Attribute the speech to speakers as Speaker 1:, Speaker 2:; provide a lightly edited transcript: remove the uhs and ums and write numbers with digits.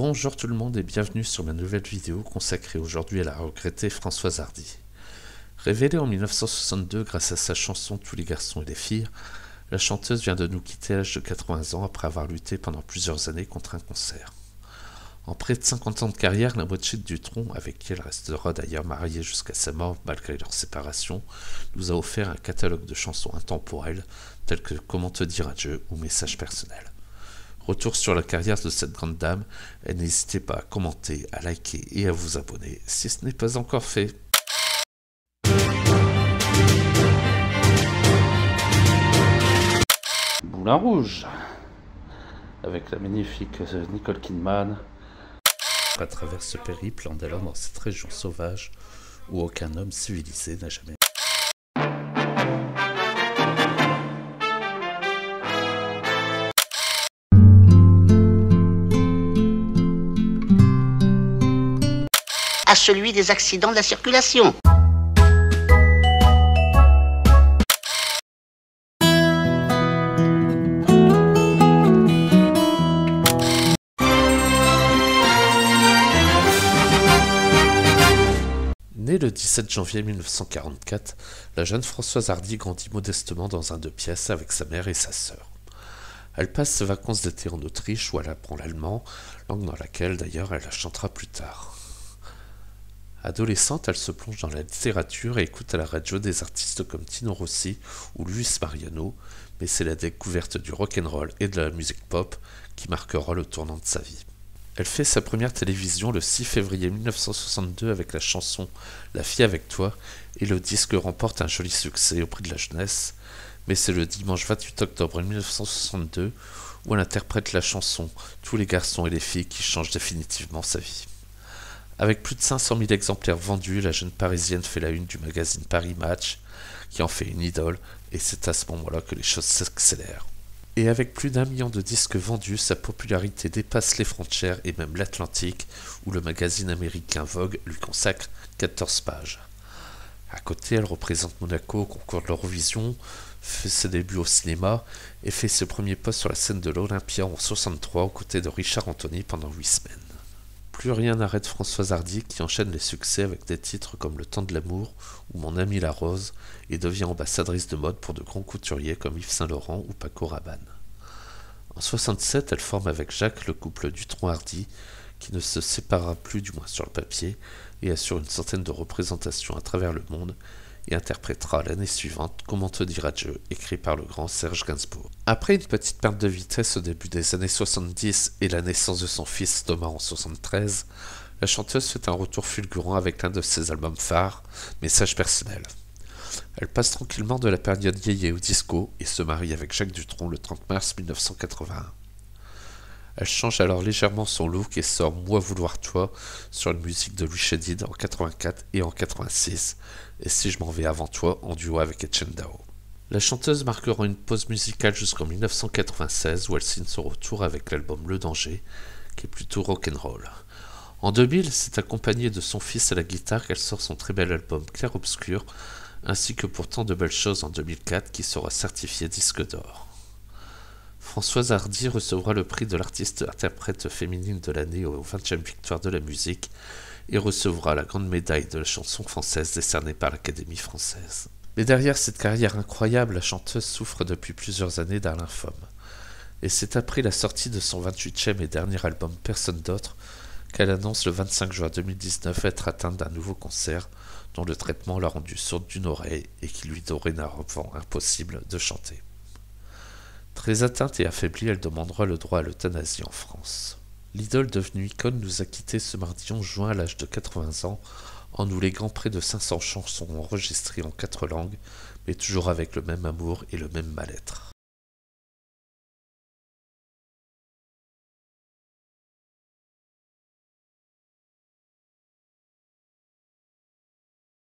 Speaker 1: Bonjour tout le monde et bienvenue sur ma nouvelle vidéo consacrée aujourd'hui à la regrettée Françoise Hardy. Révélée en 1962 grâce à sa chanson Tous les garçons et les filles, la chanteuse vient de nous quitter à l'âge de 80 ans après avoir lutté pendant plusieurs années contre un cancer. En près de 50 ans de carrière, la moitié de Dutronc, avec qui elle restera d'ailleurs mariée jusqu'à sa mort malgré leur séparation, nous a offert un catalogue de chansons intemporelles telles que Comment te dire adieu ou Message personnel. Retour sur la carrière de cette grande dame, et n'hésitez pas à commenter, à liker et à vous abonner si ce n'est pas encore fait. Moulin Rouge, avec la magnifique Nicole Kidman. À travers ce périple en allant dans cette région sauvage où aucun homme civilisé n'a jamais.
Speaker 2: À celui des accidents de la circulation.
Speaker 1: Née le 17 janvier 1944, la jeune Françoise Hardy grandit modestement dans un 2 pièces avec sa mère et sa sœur. Elle passe ses vacances d'été en Autriche où elle apprend l'allemand, langue dans laquelle d'ailleurs elle la chantera plus tard. Adolescente, elle se plonge dans la littérature et écoute à la radio des artistes comme Tino Rossi ou Luis Mariano, mais c'est la découverte du rock'n'roll et de la musique pop qui marquera le tournant de sa vie. Elle fait sa première télévision le 6 février 1962 avec la chanson La fille avec toi et le disque remporte un joli succès au prix de la jeunesse, mais c'est le dimanche 28 octobre 1962 où elle interprète la chanson Tous les garçons et les filles qui change définitivement sa vie. Avec plus de 500 000 exemplaires vendus, la jeune Parisienne fait la une du magazine Paris Match, qui en fait une idole, et c'est à ce moment-là que les choses s'accélèrent. Et avec plus d'1 million de disques vendus, sa popularité dépasse les frontières et même l'Atlantique, où le magazine américain Vogue lui consacre 14 pages. À côté, elle représente Monaco au concours de l'Eurovision, fait ses débuts au cinéma et fait ses premiers postes sur la scène de l'Olympia en 1963 aux côtés de Richard Anthony pendant 8 semaines. Plus rien n'arrête Françoise Hardy qui enchaîne les succès avec des titres comme Le temps de l'amour ou Mon ami la rose et devient ambassadrice de mode pour de grands couturiers comme Yves Saint Laurent ou Paco Rabanne. En 1967, elle forme avec Jacques le couple Dutronc-Hardy qui ne se séparera plus du moins sur le papier et assure une centaine de représentations à travers le monde et interprétera l'année suivante Comment te dire adieu, écrit par le grand Serge Gainsbourg. Après une petite perte de vitesse au début des années 70 et la naissance de son fils Thomas en 1973, la chanteuse fait un retour fulgurant avec l'un de ses albums phares, Message personnel. Elle passe tranquillement de la période yéyé au disco et se marie avec Jacques Dutronc le 30 mars 1981. Elle change alors légèrement son look et sort Moi vouloir toi sur une musique de Louis Chédid en 84 et en 86, et Si je m'en vais avant toi en duo avec Etienne Dao. La chanteuse marquera une pause musicale jusqu'en 1996 où elle signe son retour avec l'album Le Danger, qui est plutôt rock'n'roll. En 2000, c'est accompagnée de son fils à la guitare qu'elle sort son très bel album Clair Obscur, ainsi que pour tant de belles choses en 2004 qui sera certifié disque d'or. Françoise Hardy recevra le prix de l'artiste-interprète féminine de l'année aux 20e Victoires de la musique et recevra la grande médaille de la chanson française décernée par l'Académie française. Mais derrière cette carrière incroyable, la chanteuse souffre depuis plusieurs années d'un lymphome. Et c'est après la sortie de son 28e et dernier album Personne d'autre qu'elle annonce le 25 juin 2019 être atteinte d'un nouveau cancer dont le traitement l'a rendue sourde d'une oreille et qui lui dorénavant impossible de chanter. Très atteinte et affaiblie, elle demandera le droit à l'euthanasie en France. L'idole devenue icône nous a quittés ce mardi 11 juin à l'âge de 80 ans en nous léguant près de 500 chansons enregistrées en 4 langues, mais toujours avec le même amour et le même mal-être.